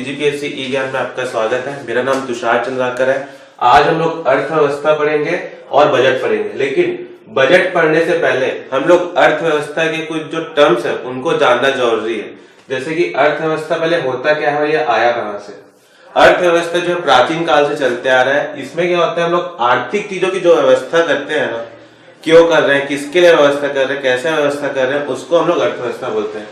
GPSC ई ज्ञान में आपका स्वागत है। मेरा नाम तुषार चंद्राकर है। आज हम लोग अर्थव्यवस्था पढ़ेंगे और बजट पढ़ेंगे, लेकिन बजट पढ़ने से पहले हम लोग अर्थव्यवस्था के कुछ जो टर्म्स है उनको जानना जरूरी है। जैसे कि अर्थव्यवस्था पहले होता क्या है, ये आया कहां से। अर्थव्यवस्था जो प्राचीन काल से चलते आ रहा है, इसमें क्या होता है, हम लोग आर्थिक चीजों की जो व्यवस्था करते हैं ना, क्यों कर रहे हैं, किसके लिए व्यवस्था कर रहे हैं, कैसे व्यवस्था कर रहे हैं, उसको हम लोग अर्थव्यवस्था बोलते हैं।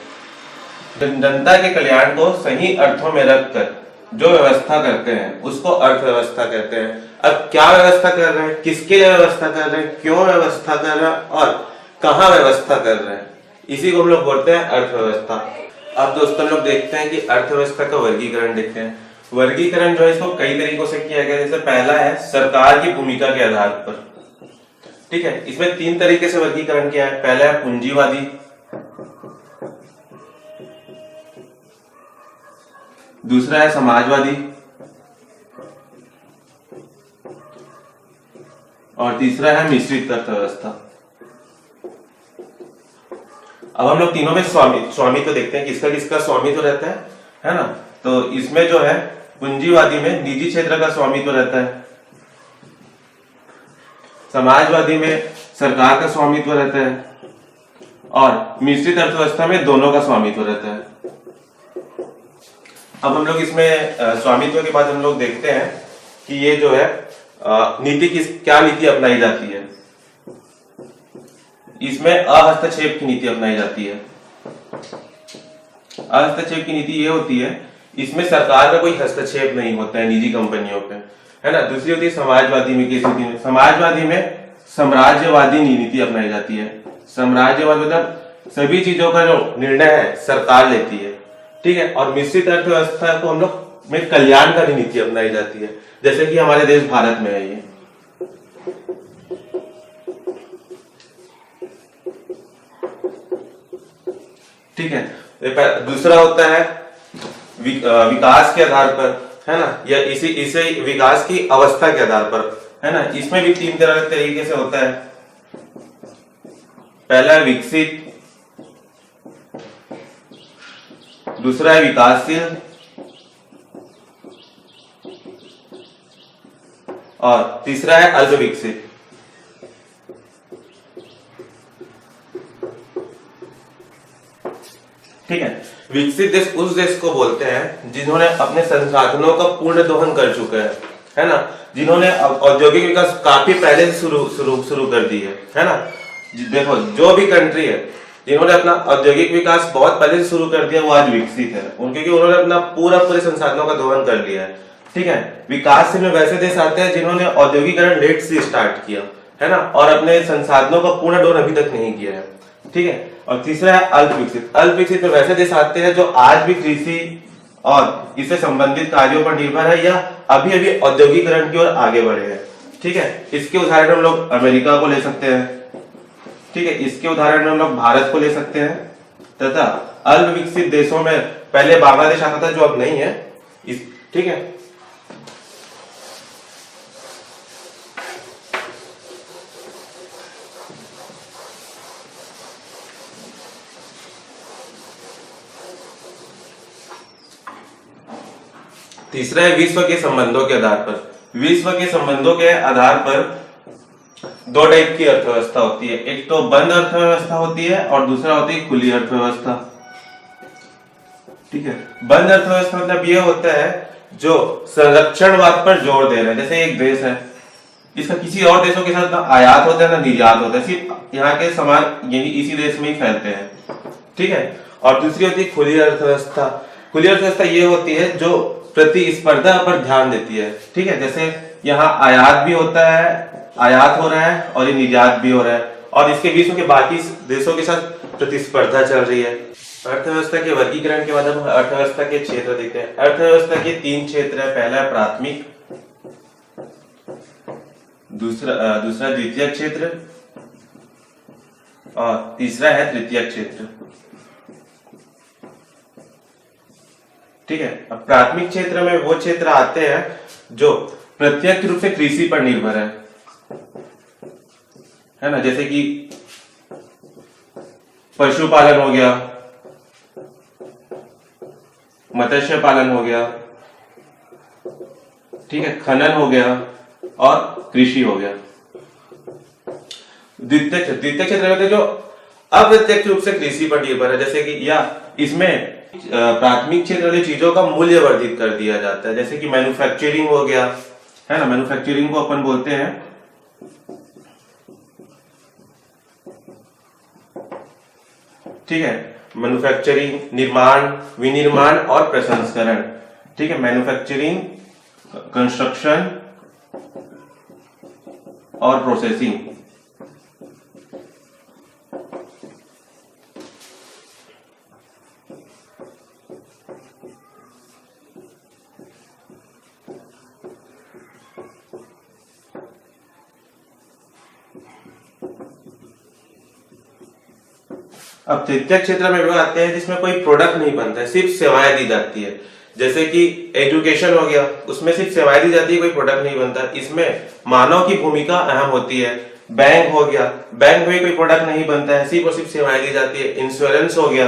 जनता के कल्याण को सही अर्थों में रखकर जो व्यवस्था करते हैं उसको अर्थव्यवस्था कहते हैं। अब क्या व्यवस्था कर रहे हैं, किसके लिए व्यवस्था कर रहे हैं, क्यों व्यवस्था कर रहे हैं और कहाँ व्यवस्था कर रहे हैं, इसी को हम लोग बोलते हैं अर्थव्यवस्था। अब दोस्तों हम लोग देखते हैं कि अर्थव्यवस्था का वर्गीकरण देखते हैं। वर्गीकरण जो है इसको कई तरीकों से किया गया। जैसे पहला है सरकार की भूमिका के आधार पर, ठीक है। इसमें 3 तरीके से वर्गीकरण किया है। पहला है पूंजीवादी, दूसरा है समाजवादी और तीसरा है मिश्रित अर्थव्यवस्था। अब हम लोग तीनों में स्वामित्व देखते हैं, किसका किसका स्वामित्व रहता है ना। तो इसमें जो है पूंजीवादी में निजी क्षेत्र का स्वामित्व रहता है, समाजवादी में सरकार का स्वामित्व रहता है और मिश्रित अर्थव्यवस्था में दोनों का स्वामित्व रहता है। अब हम लोग इसमें स्वामित्व के बाद हम लोग देखते हैं कि ये जो है नीति क्या नीति अपनाई जाती है। इसमें अहस्तक्षेप की नीति अपनाई जाती है। अहस्तक्षेप की नीति ये होती है, इसमें सरकार का कोई हस्तक्षेप नहीं होता है निजी कंपनियों पे, है ना। दूसरी होती है समाजवादी में। किस नीति में? समाजवादी में साम्राज्यवादी नीति अपनाई जाती है। साम्राज्यवाद मतलब सभी चीजों का जो निर्णय है सरकार लेती है, ठीक है। और मिश्रित अर्थव्यवस्था को हम लोग में कल्याणकारी नीति अपनाई जाती है, जैसे कि हमारे देश भारत में है ये। ठीक है। दूसरा होता है विकास के आधार पर, है ना, या इसे विकास की अवस्था के आधार पर, है ना। इसमें भी 3 तरह तरीके से होता है। पहला है विकसित, दूसरा है विकासशील और तीसरा है अल्प विकसित। ठीक है। विकसित देश उस देश को बोलते हैं जिन्होंने अपने संसाधनों का पूर्ण दोहन कर चुका है ना, जिन्होंने औद्योगिक विकास काफी पहले से शुरू कर दी है ना। देखो जो भी कंट्री है जिन्होंने अपना औद्योगिक विकास बहुत पहले से शुरू कर दिया वो आज विकसित है, क्योंकि उन्होंने अपना पूरे संसाधनों का दोहन कर लिया है, ठीक है। विकासशील में वैसे देश आते हैं जिन्होंने औद्योगिकरण लेट से स्टार्ट किया, है ना, और अपने संसाधनों का पूर्ण दोहन अभी तक नहीं किया है, ठीक है। और तीसरा है अल्प विकसित। अल्प विकसित में वैसे देश आते हैं जो आज भी कृषि और इससे संबंधित कार्यों पर निर्भर है या अभी औद्योगिकरण की ओर आगे बढ़े हैं, ठीक है। इसके उदाहरण हम लोग अमेरिका को ले सकते हैं, ठीक है। इसके उदाहरण में हम लोग भारत को ले सकते हैं, तथा अल्प विकसित देशों में पहले बांग्लादेश आता था जो अब नहीं है, ठीक है। तीसरा है विश्व के संबंधों के आधार पर। विश्व के संबंधों के आधार पर 2 टाइप की अर्थव्यवस्था होती है। एक तो बंद अर्थव्यवस्था होती है और दूसरा होती है खुली अर्थव्यवस्था, ठीक है। बंद अर्थव्यवस्था मतलब ये होता है जो संरक्षणवाद पर जोर दे रहा है। जैसे एक देश है, इसका किसी और देशों के साथ ना आयात होता है ना निर्यात होता है, सिर्फ यहाँ के सामान यही इसी देश में ही फैलते हैं, ठीक है। और दूसरी होती है खुली अर्थव्यवस्था। खुली अर्थव्यवस्था ये होती है जो प्रतिस्पर्धा पर ध्यान देती है, ठीक है। जैसे यहाँ आयात भी होता है, आयात हो रहा है और ये निर्यात भी हो रहा है और इसके विश्व के बाकी देशों के साथ प्रतिस्पर्धा चल रही है। अर्थव्यवस्था के वर्गीकरण के बाद हम अर्थव्यवस्था के क्षेत्र देखते हैं। अर्थव्यवस्था के 3 क्षेत्र है। पहला है प्राथमिक, दूसरा द्वितीय क्षेत्र और तीसरा है तृतीय क्षेत्र, ठीक है। अब प्राथमिक क्षेत्र में वो क्षेत्र आते हैं जो प्रत्यक्ष रूप से कृषि पर निर्भर है ना, जैसे कि पशुपालन हो गया, मत्स्य पालन हो गया, ठीक है, खनन हो गया और कृषि हो गया। द्वितीय क्षेत्र में जो अप्रत्यक्ष रूप से कृषि पर निर्भर है, जैसे कि या इसमें प्राथमिक क्षेत्र वाली चीजों का मूल्य वर्धित कर दिया जाता है, जैसे कि मैन्युफैक्चरिंग हो गया, है ना। मैन्युफैक्चरिंग को अपन बोलते हैं ठीक है, मैन्युफैक्चरिंग, निर्माण, विनिर्माण और प्रसंस्करण। ठीक है, मैन्युफैक्चरिंग, कंस्ट्रक्शन और प्रोसेसिंग। अब तृतीय क्षेत्र में लोग आते हैं जिसमें कोई प्रोडक्ट नहीं बनता है, सिर्फ सेवाएं दी जाती है, जैसे कि एजुकेशन हो गया, उसमें सिर्फ सेवाएं दी जाती है, कोई प्रोडक्ट नहीं बनता। इसमें मानव की भूमिका अहम होती है। बैंक हो गया, बैंक में कोई प्रोडक्ट नहीं बनता है, सिर्फ और सिर्फ सेवाएं दी जाती है। इंश्योरेंस हो गया,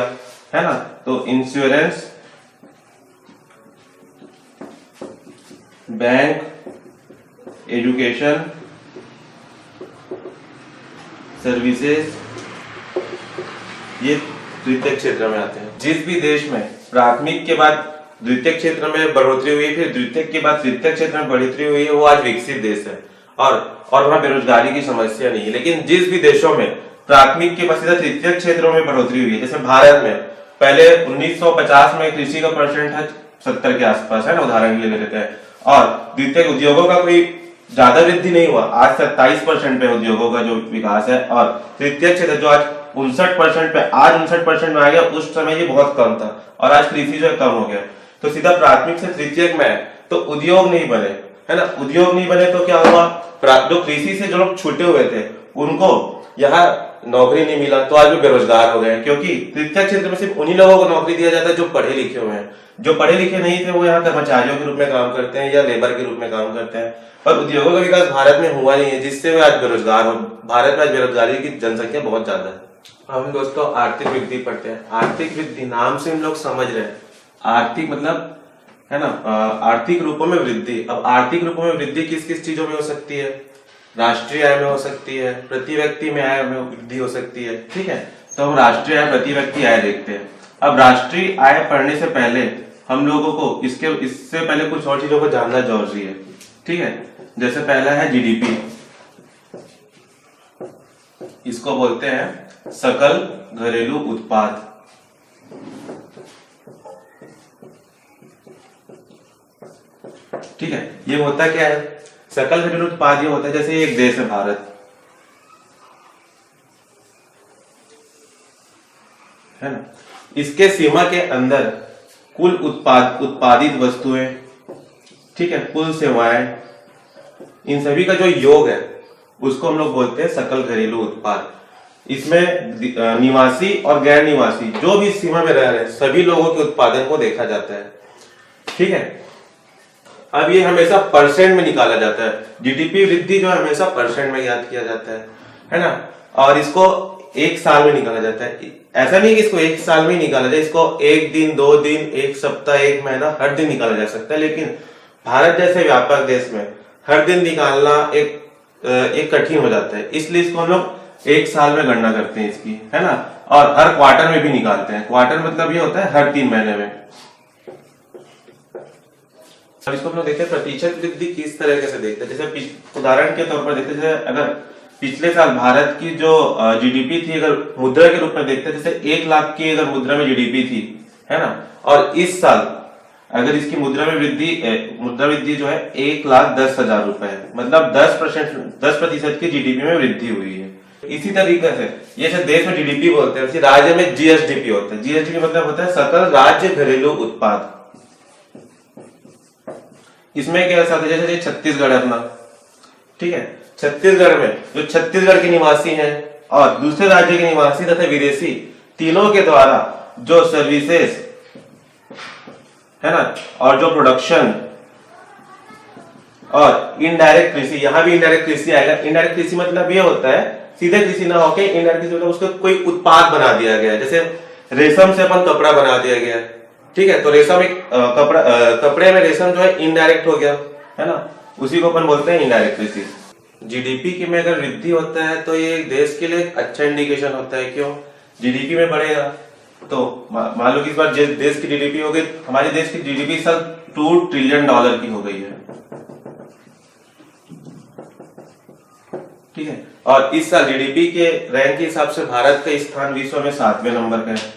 है ना, तो इंश्योरेंस, बैंक, एजुकेशन, सर्विसेज, ये द्वितीय क्षेत्र में आते हैं। जिस भी देश में प्राथमिक के बाद द्वितीय क्षेत्र में बढ़ोतरी हुई, फिर द्वितीय के बाद तृतीय क्षेत्र में बढ़ोतरी हुई है, वो आज विकसित देश है और वहां बेरोजगारी की समस्या नहीं है। लेकिन जिस भी देशों में प्राथमिक के बाद सीधा तृतीय क्षेत्रों में बढ़ोतरी हुई है, जैसे भारत में पहले 1950 में कृषि का परसेंट है 70 के आसपास, है ना, उदाहरण के लिए लेते हैं, और द्वितीय उद्योगों का कोई ज्यादा वृद्धि नहीं हुआ, आज 27% पे उद्योगों का जो विकास है, और तृतीय क्षेत्र जो आज 59% पे, आज 59% में आ गया, उस समय ये बहुत कम था, और आज कृषि जो है कम हो गया। तो सीधा प्राथमिक से तृतीयक में है, तो उद्योग नहीं बने, है ना, उद्योग नहीं बने तो क्या हुआ, जो कृषि से जो लोग छूटे हुए थे उनको यहाँ नौकरी नहीं मिला, तो आज भी बेरोजगार हो गए, क्योंकि तृतीय क्षेत्र में सिर्फ उन्हीं लोगों को नौकरी दिया जाता है जो पढ़े लिखे हुए हैं। जो पढ़े लिखे नहीं थे वो यहाँ कर्मचारियों के रूप में काम करते हैं या लेबर के रूप में काम करते हैं, पर उद्योगों का विकास भारत में हुआ नहीं है, जिससे वे आज बेरोजगार हो। भारत में आज बेरोजगारी की जनसंख्या बहुत ज्यादा है। हम दोस्तों आर्थिक वृद्धि पढ़ते हैं। आर्थिक वृद्धि नाम से हम लोग समझ रहे हैं, आर्थिक मतलब, है ना, आर्थिक रूपों में वृद्धि। अब आर्थिक रूपों में वृद्धि किस किस चीजों में हो सकती है, राष्ट्रीय आय में हो सकती है, प्रति व्यक्ति में आय में वृद्धि हो सकती है। ठीक है, तो हम राष्ट्रीय आय, प्रति व्यक्ति आय देखते हैं। अब राष्ट्रीय आय पढ़ने से पहले हम लोगों को इससे पहले कुछ और चीजों को जानना जरूरी है। ठीक है, जैसे पहला है जीडीपी, इसको बोलते हैं सकल घरेलू उत्पाद। ठीक है, ये होता क्या है, सकल घरेलू उत्पाद ये होता है, जैसे एक देश है भारत, है ना, इसके सीमा के अंदर कुल उत्पादित वस्तुएं, ठीक है, कुल सेवाएं, इन सभी का जो योग है उसको हम लोग बोलते हैं सकल घरेलू उत्पाद। इसमें निवासी और गैर निवासी जो भी सीमा में रह रहे हैं सभी लोगों के उत्पादन को देखा जाता है। ठीक है, अब ये हमेशा परसेंट में निकाला जाता है, जीडीपी वृद्धि जो हमेशा परसेंट में याद किया जाता है ना, और इसको एक साल में निकाला जाता है। ऐसा नहीं कि इसको एक साल में ही निकाला जाए, इसको एक दिन, 2 दिन, एक सप्ताह, एक महीना, हर दिन निकाला जा सकता है। लेकिन भारत जैसे व्यापक देश में हर दिन निकालना एक कठिन हो जाता है, इसलिए इसको हम लोग एक साल में गणना करते हैं इसकी, है ना, और हर क्वार्टर में भी निकालते हैं। क्वार्टर मतलब ये होता है हर 3 महीने में। अब इसको हम लोग देखते हैं प्रतिशत वृद्धि किस तरह से देखते हैं। जैसे उदाहरण के तौर पर देखते हैं, जैसे अगर पिछले साल भारत की जो जीडीपी थी, अगर मुद्रा के रूप में देखते हैं, जैसे 1 लाख की अगर मुद्रा में जीडीपी थी, है ना, और इस साल अगर इसकी मुद्रा वृद्धि जो है 1,10,000 रुपए है, मतलब 10% की जीडीपी में वृद्धि हुई है। इसी तरीके से ये देश में जीडीपी बोलते हैं, वैसे राज्य में जीएसडीपी होता है। जीएसडीपी मतलब होता है सकल राज्य घरेलू उत्पाद। इसमें क्या साथ है, जैसे छत्तीसगढ़ है अपना, ठीक है, छत्तीसगढ़ में जो छत्तीसगढ़ के निवासी हैं और दूसरे राज्य के निवासी तथा विदेशी तीनों के द्वारा जो सर्विसेज, है ना, और जो प्रोडक्शन और इनडायरेक्ट कृषि, यहां भी इनडायरेक्ट कृषि आएगा। इनडायरेक्ट कृषि मतलब ये होता है सीधे कृषि ना होके इनडायरेक्ट कृषि मतलब उसको कोई उत्पाद बना दिया गया, जैसे रेशम से अपन कपड़ा बना दिया गया, ठीक है, तो रेशम एक कपड़े में रेशम जो है इनडायरेक्ट हो गया, है ना, उसी को अपन बोलते हैं इनडायरेक्ट कृषि। जीडीपी की में अगर वृद्धि होता है तो ये देश के लिए अच्छा इंडिकेशन होता है। क्यों? जीडीपी में बढ़ेगा तो मान लो कि इस बार देश की जीडीपी हो गई, हमारे देश की जीडीपी इस साल $2 ट्रिलियन की हो गई है, ठीक है, और इस साल जीडीपी के रैंक के हिसाब से भारत का स्थान विश्व में 7वें नंबर का है,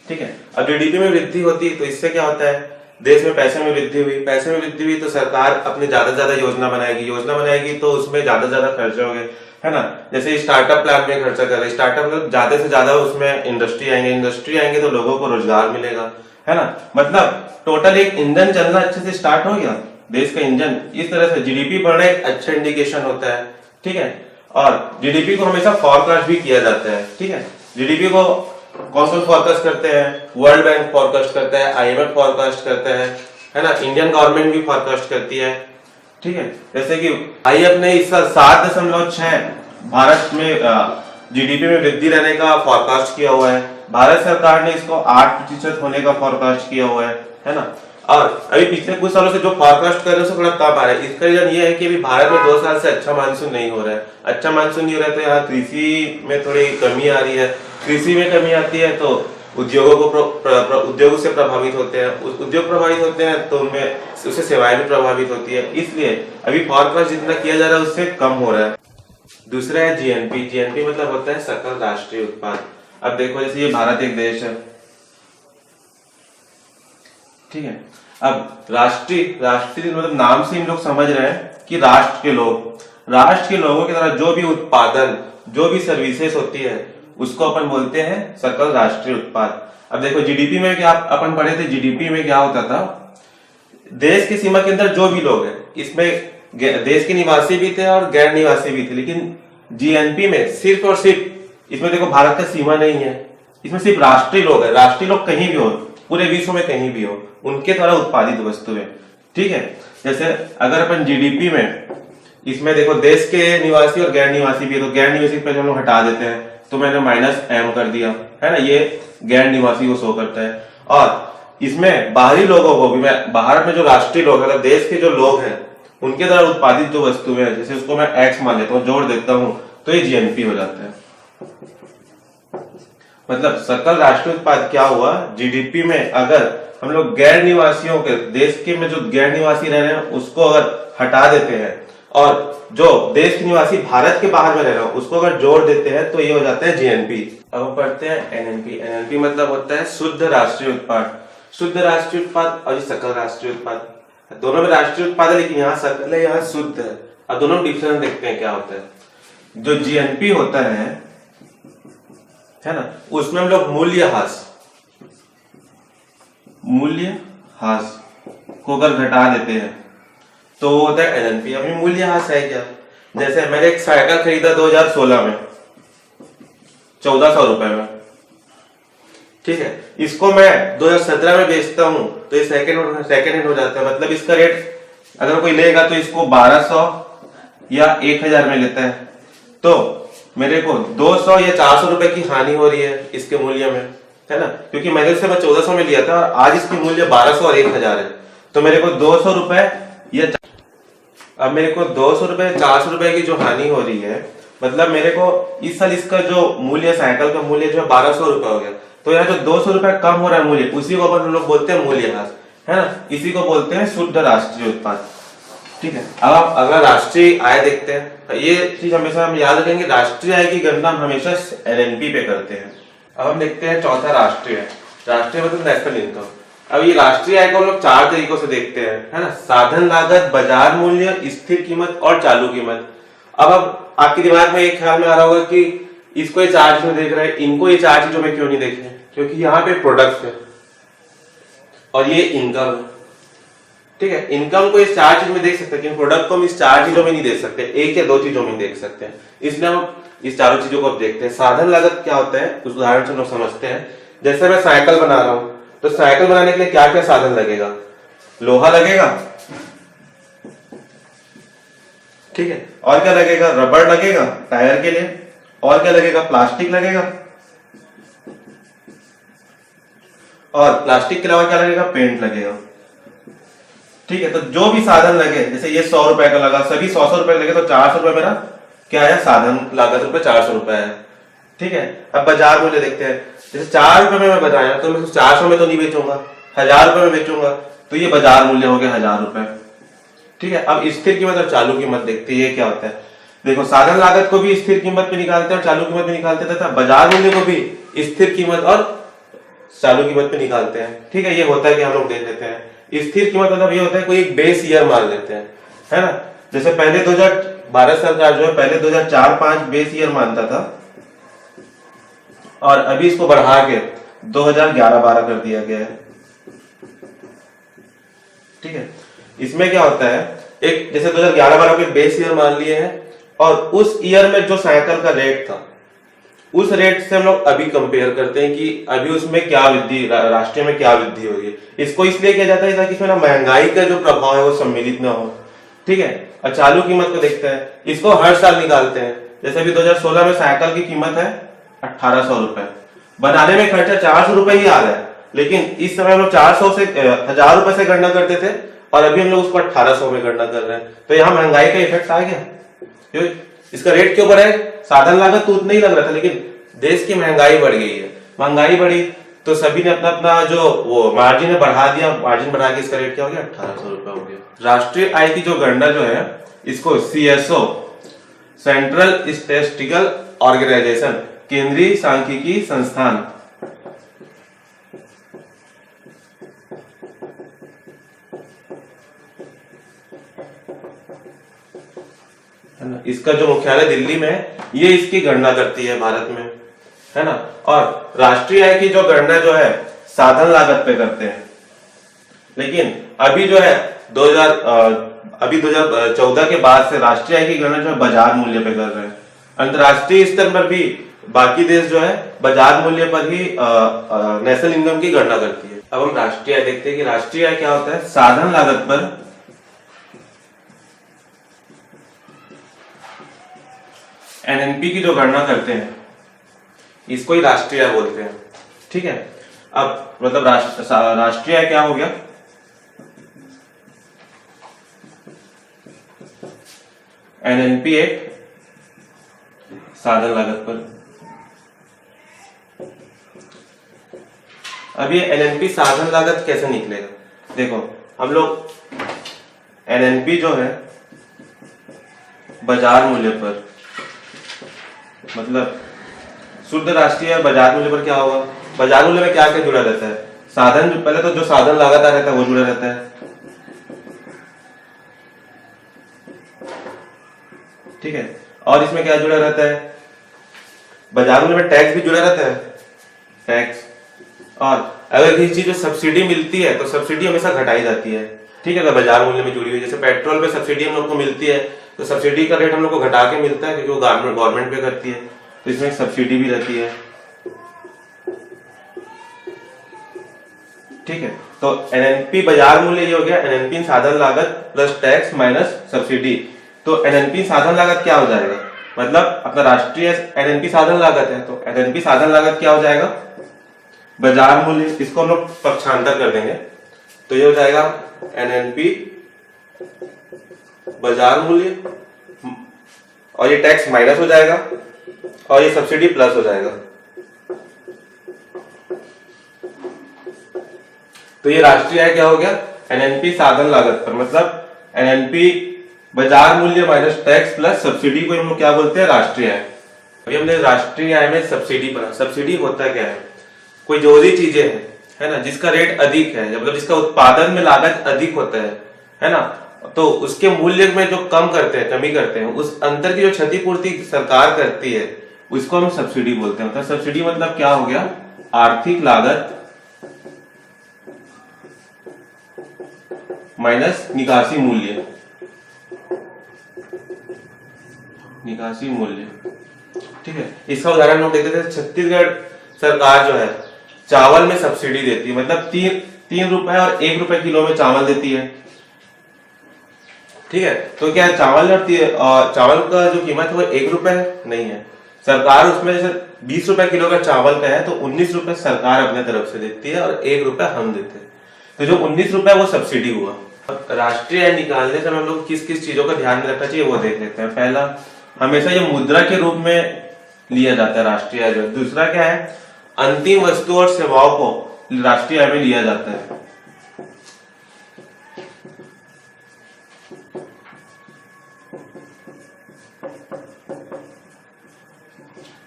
ठीक है। अब जीडीपी में वृद्धि होती है तो इससे क्या होता है, देश में पैसे में वृद्धि हुई, पैसे में वृद्धि हुई तो सरकार अपने ज्यादा से ज्यादा योजना बनाएगी तो उसमें ज्यादा से ज्यादा खर्चे हो गए, है ना। जैसे स्टार्टअप प्लान में खर्चा कर रहे, स्टार्टअप में ज्यादा से ज्यादा उसमें इंडस्ट्री आएंगे तो लोगों को रोजगार मिलेगा, है ना। मतलब टोटल एक इंजन चलना अच्छे से स्टार्ट हो गया, देश का इंजन। इस तरह से जीडीपी बढ़ना एक अच्छा इंडिकेशन होता है, ठीक है। और जीडीपी को हमेशा फॉरकास्ट भी किया जाता है, ठीक है। जीडीपी को कौन फोरकास्ट करते हैं? वर्ल्ड बैंक फोरकास्ट करता है, आईएमएफ फोरकास्ट करता है ना, इंडियन गवर्नमेंट भी फोरकास्ट करती है, ठीक है। जैसे कि आईएमएफ ने इस साल 7.6 भारत में जीडीपी में वृद्धि रहने का फोरकास्ट किया हुआ है, भारत सरकार ने इसको 8% होने का फोरकास्ट किया हुआ है ना। और अभी पिछले कुछ सालों से जो फोरकास्ट कर रहे हैं थोड़ा कम आ रहा है। इसका रीजन ये है कि अभी भारत में 2 साल से अच्छा मानसून नहीं हो रहा है, अच्छा मानसून नहीं हो रहा है तो यहाँ कृषि में थोड़ी कमी आ रही है। कृषि में कमी आती है तो उद्योगों से प्रभावित होते हैं, उद्योग प्रभावित होते हैं तो उनमें उससे सेवाएं भी प्रभावित होती है, इसलिए अभी फोरकास्ट जितना किया जा रहा है उससे कम हो रहा है। दूसरा है जीएनपी। जीएनपी मतलब होता है सकल राष्ट्रीय उत्पाद। अब देखो जैसे ये भारत एक देश है, ठीक है। अब राष्ट्रीय मतलब नाम से हम लोग समझ रहे हैं कि राष्ट्र के लोगों की तरह जो भी उत्पादन, जो भी सर्विसेज होती है उसको अपन बोलते हैं सकल राष्ट्रीय उत्पाद। अब देखो जीडीपी में क्या अपन पढ़े थे, जीडीपी में क्या होता था, देश की सीमा के अंदर जो भी लोग हैं, इसमें देश के निवासी भी थे और गैर निवासी भी थे, लेकिन जीएनपी में सिर्फ और सिर्फ इसमें देखो भारत का सीमा नहीं है, इसमें सिर्फ राष्ट्रीय लोग है, राष्ट्रीय लोग कहीं भी हो, पूरे विश्व में कहीं भी हो, उनके द्वारा उत्पादित वस्तुएं, ठीक है। जैसे अगर अपन जीडीपी में इसमें देखो देश के निवासी और गैर निवासी भी है, तो गैर निवासी पहले हम लोग हटा देते हैं तो मैंने -M कर दिया, है ना, ये गैर निवासी को शो करता है। और इसमें बाहरी लोगों को भी, मैं भारत में जो राष्ट्रीय लोग है, देश के जो लोग हैं उनके द्वारा उत्पादित जो वस्तुएं हैं, जैसे उसको मैं X मान लेता हूँ, जोड़ देता हूं तो ये जीएनपी हो जाता है। मतलब सकल राष्ट्रीय उत्पाद क्या हुआ, जीडीपी में अगर हम लोग गैर निवासियों के, देश के में जो गैर निवासी रह रहे हैं उसको अगर हटा देते हैं और जो देश के निवासी भारत के बाहर में रह रहे हैं उसको अगर जोड़ देते हैं तो ये हो जाता है जीएनपी। अब हम पढ़ते हैं एनएनपी। एनएनपी मतलब होता है शुद्ध राष्ट्रीय उत्पाद। शुद्ध राष्ट्रीय उत्पाद और सकल राष्ट्रीय उत्पाद, दोनों में राष्ट्रीय उत्पाद है लेकिन यहाँ सकल है, यहाँ शुद्ध है। अब दोनों में डिफरेंस देखते हैं क्या होता है। जो जीएनपी होता है ना, उसमें हम लोग मूल्यह्रास को अगर घटा देते हैं तो वो होता है एनएनपी। अभी मूल्यह्रास है क्या, जैसे मैंने एक साइकिल खरीदा 2016 में 1400 रुपए में, ठीक है, इसको मैं 2017 में बेचता हूं तो ये सेकेंड हैंड हो जाता है। मतलब इसका रेट अगर कोई लेगा तो इसको 1200 या 1000 में लेता है, तो मेरे को 200 या 400 रुपए की हानि हो रही है इसके मूल्य में, है ना, क्योंकि मैंने उससे 1400 में लिया था और आज इसकी मूल्य 1200 और 1000 है, तो मेरे को 200 रुपए या अब मेरे को 200 रुपए 400 रुपए की जो हानि हो रही है, मतलब मेरे को इस साल इसका जो मूल्य, साइकिल का मूल्य जो है 1200 रुपए हो गया, तो यहाँ जो 200 रुपए कम हो रहा है मूल्य, उसी को अपन लोग बोलते हैं मूल्यह्रास, है ना, इसी को बोलते हैं शुद्ध राष्ट्रीय उत्पाद, ठीक है। अब आप अगला राष्ट्रीय आय देखते हैं, ये चीज हमेशा हम याद रखेंगे, राष्ट्रीय आय की गणना हम हमेशा एनएनपी पे करते हैं। अब हम देखते हैं चौथा राष्ट्रीय आय। राष्ट्रीय मतलब नेशनल इनकम। अब ये राष्ट्रीय आय को हम लोग 4 तरीकों से देखते हैं, है ना, साधन लागत, बाजार मूल्य, स्थिर कीमत और चालू कीमत। अब आपके दिमाग में एक ख्याल में आ रहा होगा कि इसको ये 4 चीजों देख रहे हैं, इनको ये 4 चीजों में क्यों नहीं देख रहे, क्योंकि यहाँ पे प्रोडक्ट है और ये इनकम है, ठीक है। इनकम को इस 4 चीज में देख सकते हैं लेकिन प्रोडक्ट को हम इस 4 चीजों में नहीं देख सकते, 1 या 2 चीजों में देख सकते हैं, इसलिए हम इस चारों चीजों को देखते हैं। साधन लागत क्या होता है उस उदाहरण से हम समझते हैं। जैसे मैं साइकिल बना रहा हूं तो साइकिल बनाने के लिए क्या क्या साधन लगेगा, लोहा लगेगा, ठीक है, और क्या लगेगा, रबड़ लगेगा टायर के लिए, और क्या लगेगा, प्लास्टिक लगेगा, और प्लास्टिक के अलावा क्या लगेगा, पेंट लगेगा। ठीक है, तो जो भी साधन लगे, जैसे ये 100 रुपए का लगा, सभी 100 रुपए लगे, तो 400 रुपए मेरा क्या है, साधन लागत रुपए 400 रुपए है। ठीक है, अब बाजार मूल्य देखते हैं। जैसे 4 रुपए में मैं बताया, तो मैं 400 में तो नहीं बेचूंगा, 1000 रुपए में बेचूंगा, तो ये बाजार मूल्य हो गया 1000 रुपए। ठीक है, अब स्थिर कीमत और चालू कीमत देखते हैं, ये क्या होता है। देखो, साधन लागत को भी स्थिर कीमत पे निकालते हैं और चालू कीमत पे निकालते हैं, तथा बाजार मूल्य को भी स्थिर कीमत और चालू कीमत पे निकालते हैं। ठीक है, ये होता है कि हम लोग देख लेते हैं। स्थिर कीमत मतलब ये होता है कोई एक बेस ईयर मान लेते हैं, है ना। जैसे पहले भारत सरकार जो है पहले 2004-05 बेस ईयर मानता था, और अभी इसको बढ़ा के 2011-12 कर दिया गया है। ठीक है, इसमें क्या होता है, एक जैसे 2011-12 के बेस ईयर मान लिए हैं, और उस ईयर में जो साइकिल का रेट था, उस रेट से हम लोग अभी कंपेयर करते हैं कि अभी उसमें क्या वृद्धि, राष्ट्रीय में क्या वृद्धि होगी। इसको इसलिए किया जाता है ताकि इसमें ना महंगाई का जो प्रभाव है वो सम्मिलित ना हो। ठीक है, और चालू कीमत को देखते हैं, इसको हर साल निकालते हैं। जैसे अभी 2016 में साइकिल की कीमत है 1800 रुपए, बनाने में खर्चा 400 रुपए ही आ रहा है, लेकिन इस समय हम लोग 400 से 1000 रुपए से गणना करते थे, और अभी हम लोग उसको 1800 में गणना कर रहे हैं। तो यहाँ महंगाई का इफेक्ट आ गया। इसका रेट क्यों बढ़ा है, साधन लागत तो उतना ही लग रहा था, लेकिन देश की महंगाई बढ़ गई है। महंगाई बढ़ी तो सभी ने अपना अपना जो वो मार्जिन है बढ़ा दिया, मार्जिन बढ़ा के इसका रेट क्या हो गया, 1800 रुपए हो गया। राष्ट्रीय आय की जो गणना जो है, इसको सीएसओ, सेंट्रल स्टैटिस्टिकल ऑर्गेनाइजेशन, केंद्रीय सांख्यिकी संस्थान, है ना, इसका जो मुख्यालय दिल्ली में है, ये इसकी गणना करती है भारत में, है ना। और राष्ट्रीय आय की जो गणना जो है साधन लागत पे करते हैं, लेकिन अभी जो है 2014 के बाद से राष्ट्रीय आय की गणना जो है बाजार मूल्य पे कर रहे हैं। अंतरराष्ट्रीय स्तर पर भी बाकी देश जो है बाजार मूल्य पर ही नेशनल इनकम की गणना करती है। अब हम राष्ट्रीय आय देखते हैं कि राष्ट्रीय आय क्या होता है, साधन लागत पर एनएनपी की जो गणना करते हैं, इसको ही राष्ट्रीय आय बोलते हैं। ठीक है, अब मतलब राष्ट्रीय आय क्या हो गया, एनएनपी एक साधन लागत पर। अब ये एनएनपी साधन लागत कैसे निकलेगा, देखो हम लोग एनएनपी जो है बाजार मूल्य पर, मतलब शुद्ध राष्ट्रीय बाजार मूल्य पर क्या होगा, बाजार मूल्य में क्या क्या जुड़ा रहता है, साधन, पहले तो जो साधन लागत आ रहता है वो जुड़ा रहता है। ठीक है, और इसमें क्या जुड़ा रहता है, बाजार मूल्य में टैक्स भी जुड़ा रहता है, टैक्स। और अगर किसी चीज में सब्सिडी मिलती है तो सब्सिडी हमेशा घटाई जाती है। ठीक है, अगर बाजार मूल्य में जुड़ी हुई, जैसे पेट्रोल पे सब्सिडी हम लोग को मिलती है, तो सब्सिडी का रेट हम लोग को घटा के मिलता है, क्योंकि वो गवर्नमेंट पे करती है, तो इसमें सब्सिडी भी रहती है। ठीक है, तो एनएनपी बाजार मूल्य ये हो गया, एनएनपी साधन लागत प्लस टैक्स माइनस सब्सिडी। तो एनएनपी साधन लागत क्या हो जाएगा, मतलब अपना राष्ट्रीय एनएनपी साधन लागत है, तो एनएनपी साधन लागत क्या हो जाएगा, बाजार मूल्य, इसको हम लोग पक्षांतर कर देंगे, तो ये हो जाएगा एनएनपी बाजार मूल्य, और ये टैक्स माइनस हो जाएगा, और ये सब्सिडी प्लस हो जाएगा। तो ये राष्ट्रीय आय क्या हो गया, एनएनपी साधन लागत पर, मतलब एनएनपी बाजार मूल्य माइनस टैक्स प्लस सब्सिडी को हम लोग क्या बोलते हैं, राष्ट्रीय आय। अभी हमने राष्ट्रीय आय में सब्सिडी पढ़ा। सब्सिडी होता क्या है, कोई जो भी चीजें है ना, जिसका रेट अधिक है, मतलब जिसका उत्पादन में लागत अधिक होता है ना, तो उसके मूल्य में जो कम करते हैं, कमी करते हैं, उस अंतर की जो क्षतिपूर्ति सरकार करती है, उसको हम सब्सिडी बोलते हैं। मतलब सब्सिडी मतलब क्या हो गया, आर्थिक लागत माइनस निकासी मूल्य, निकासी मूल्य। ठीक है, इसका उदाहरण हम देखते थे, छत्तीसगढ़ सरकार जो है चावल में सब्सिडी देती है, मतलब 3 रुपए और 1 रुपए किलो में चावल देती है। ठीक है, तो क्या चावल और चावल का जो कीमत है वो 1 रुपए नहीं है, सरकार उसमें से 20 रुपए किलो का चावल का है तो 19 रुपए सरकार अपने तरफ से देती है और 1 रुपया हम देते हैं, तो जो 19 रुपए वो सब्सिडी हुआ। राष्ट्रीय आय निकालने से हम लोग किस किस चीजों का ध्यान में रखना चाहिए वो देख लेते हैं। पहला, हमेशा ये मुद्रा के रूप में लिया जाता है राष्ट्रीय आय जो। दूसरा क्या है, अंतिम वस्तु और सेवाओं को राष्ट्रीय आय में लिया जाता है।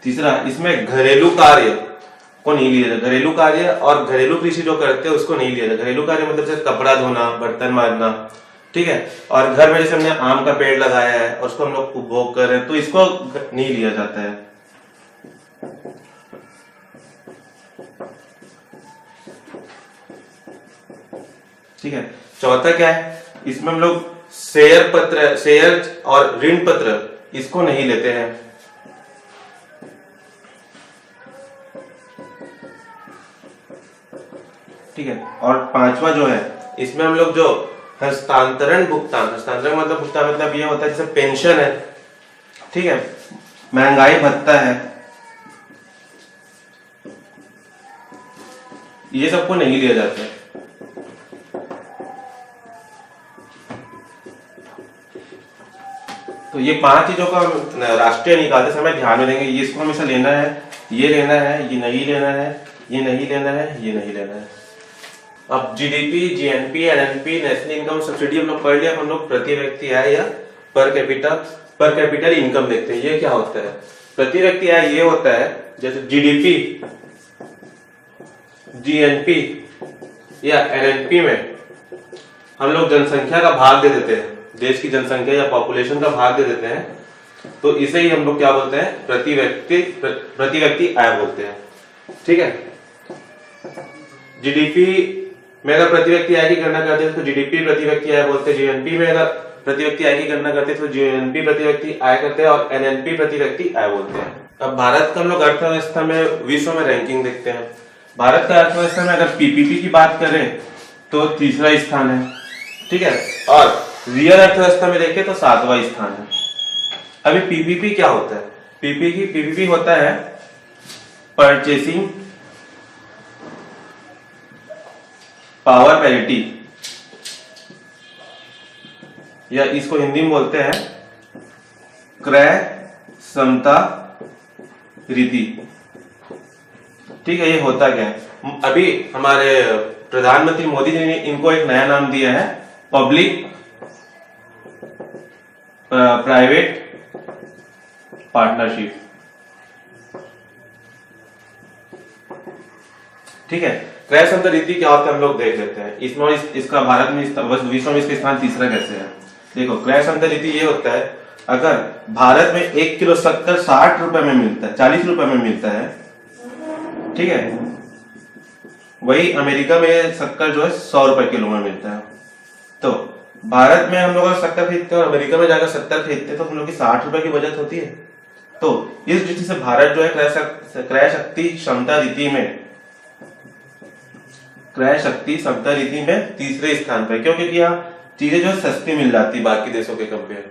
तीसरा, इसमें घरेलू कार्य को नहीं लिया जाता। घरेलू कार्य और घरेलू कृषि जो करते हैं उसको नहीं लिया जाता। घरेलू कार्य मतलब जैसे कपड़ा धोना, बर्तन मारना, ठीक है, और घर में जैसे हमने आम का पेड़ लगाया है और उसको हम लोग उपभोग कर रहे हैं तो इसको नहीं लिया जाता है। ठीक है। चौथा क्या है, इसमें हम लोग शेयर और ऋण पत्र इसको नहीं लेते हैं। ठीक है। और पांचवा जो है, इसमें हम लोग जो हस्तांतरण मतलब भुगतान मतलब ये होता है जैसे पेंशन है, ठीक है, महंगाई भत्ता है, ये सबको नहीं लिया जाता है। तो ये 5 चीजों का राष्ट्रीय निकालते समय ध्यान में देंगे। ये इसको हमेशा लेना है, ये लेना है, ये नहीं लेना है, ये नहीं लेना है, ये नहीं लेना है। अब GDP, GNP, NNP, national income subsidy हम लोग पढ़ लिया। हम लोग प्रति व्यक्ति आय या पर कैपिटल इनकम देखते हैं। ये क्या होता है? प्रति व्यक्ति आय ये होता है जैसे जीडीपी, जीएनपी या एनएनपी में हम लोग जनसंख्या का भाग दे देते हैं, देश की जनसंख्या या पॉपुलेशन का भाग दे देते हैं, तो इसे ही हम लोग क्या बोलते हैं? प्रति व्यक्ति आय बोलते हैं। ठीक है। जीडीपी में अगर प्रति व्यक्ति आय की गणना करते हैं तो जीडीपी प्रति व्यक्ति आय बोलते हैं। जीएनपी में अगर प्रति व्यक्ति आय की गणना करते हैं तो जीएनपी प्रति व्यक्ति आय करते हैं और एनएनपी प्रति व्यक्ति आय बोलते हैं। अब भारत का हम लोग अर्थव्यवस्था में विश्व में रैंकिंग देखते हैं। भारत का अर्थव्यवस्था में अगर पीपीपी की बात करें तो 3रा स्थान है। ठीक है। और रियल अर्थव्यवस्था में देखें तो 7वां स्थान है। अभी पीपीपी क्या होता है? पीपीपी होता है परचेसिंग पावर पैरिटी, या इसको हिंदी में बोलते हैं क्रय समता रीति। ठीक है। ये होता क्या है? अभी हमारे प्रधानमंत्री मोदी जी ने इनको एक नया नाम दिया है, पब्लिक प्राइवेट पार्टनरशिप। ठीक है। क्रय समता रीति क्या होता है हम लोग देख लेते हैं। इसमें इसका भारत में विश्व में इसका स्थान 3रा कैसे है? देखो, क्रय समता रीति ये होता है, अगर भारत में 1 किलो शक्कर 60 रुपए में मिलता है, 40 रुपए में मिलता है, ठीक है, वही अमेरिका में शक्कर जो है 100 रुपए किलो में मिलता है। तो भारत में हम लोग शक्कर खरीदते हैं और अमेरिका में जाकर शक्कर खरीदते हैं तो हम लोग की 60 रुपए की बचत होती है। तो इस दृष्टि से भारत जो है क्रय शक्ति समता रीति में 3रे स्थान पर, क्योंकि यहाँ चीजें जो सस्ती मिल जाती बाकी देशों के कंपेयर।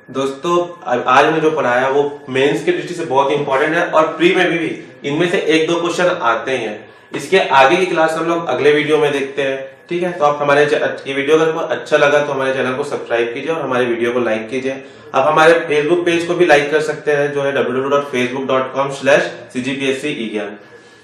दोस्तों, आज हमने जो पढ़ाया वो मेंस की दृष्टि से बहुत इंपॉर्टेंट है और प्री में भी इनमें से 1-2 क्वेश्चन आते हैं। इसके आगे की क्लास हम लोग अगले वीडियो में देखते हैं। ठीक है। तो आप हमारे ये वीडियो अगर अच्छा लगा तो हमारे चैनल को सब्सक्राइब कीजिए और हमारे वीडियो को लाइक कीजिए। आप हमारे फेसबुक पेज को भी लाइक कर सकते हैं जो है www.facebook.com/cgpsc-e-gyan।